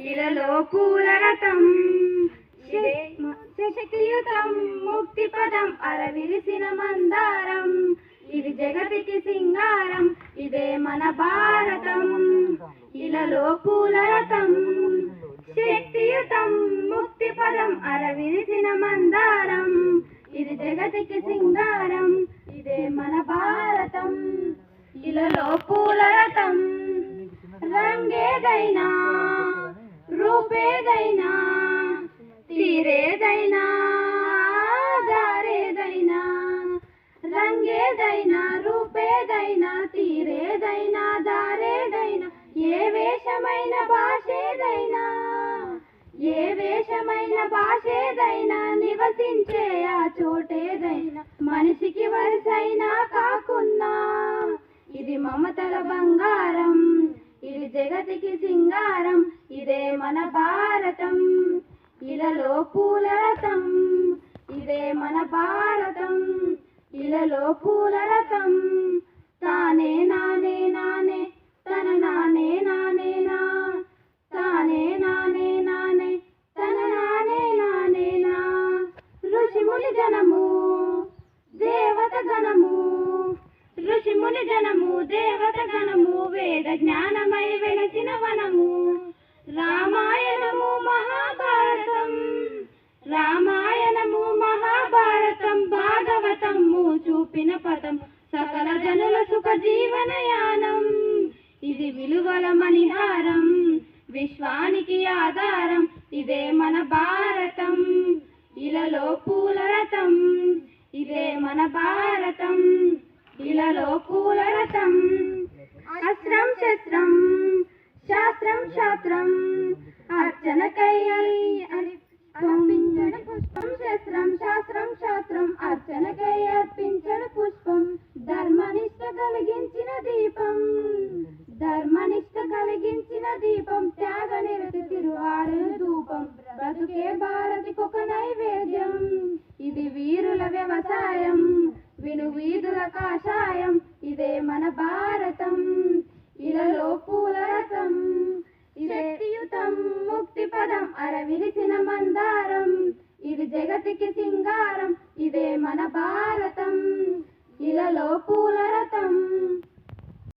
ఇలలో పూల రథం శక్తియుతం ముక్తి పదం అరవిరిసిన మందారం ఇది జగతికి సింగారం ఇదే మన భారతం ఇలలో పూల రథం శక్తియుతం ముక్తి పదం అరవిరిసిన మందారం ఇది జగతికి సింగారం ఇదే మన భారతం ఇలలో పూల రథం రంగేదైనా రూపేదైనా తీరేదైనా దారేదైనా రంగేదైనా రూపేదైనా తీరేదైనా దారేదైనా ఏ వేషమైన భాషేదైనా నివసించే ఆ చోటేదైనా మనిషికి వరుసైనా కాకున్నా ఇది మమతల బంగారం ఇది జగతికి సింగారం ఇదే మన భారతం ఇలలో పూల రథం ఇదే మన భారతం ఇలలో పూల రథం తానే నానే నానే తన నానే నానే నా తానే నానే నానే తన నానే నానే నా ఋషిముని జనము దేవత గణము ఋషిముని జనము దేవత గణము వేద జ్ఞానమై వెలసిన వనము రామాయణము మహాభారతం భాగవతము చూపిన పదం సకల జనుల సుఖ జీవనయానం ఇది విలువల మణిహారం విశ్వానికి ఆధారం ఇదే మన భారతం ఇలలో పూల రథం ఇదే మన భారతం ఇలలో పూల రథం అస్త్రం శస్త్రం శాస్త్రం శాస్త్రం అర్చనకై అర్పించడు పుష్పం శస్త్రం శాస్త్రం శాస్త్రం అర్చనకై అర్పించడు పుష్పం ధర్మనిష్ట కలిగించిన దీపం త్యాగ నిరతి తిరువారుల ధూపం బ్రతుకే భారతికొక నైవేద్యం ఇది వీరుల వ్యవసాయం విను వీధుల కాషాయం ఇదే మన భారతం ఇలలో పూల రథం శక్తియుతం ముక్తి పదం అరవిరిసిన మందారం ఇది జగతికి సింగారం ఇదే మన భారతం ఇలలో పూల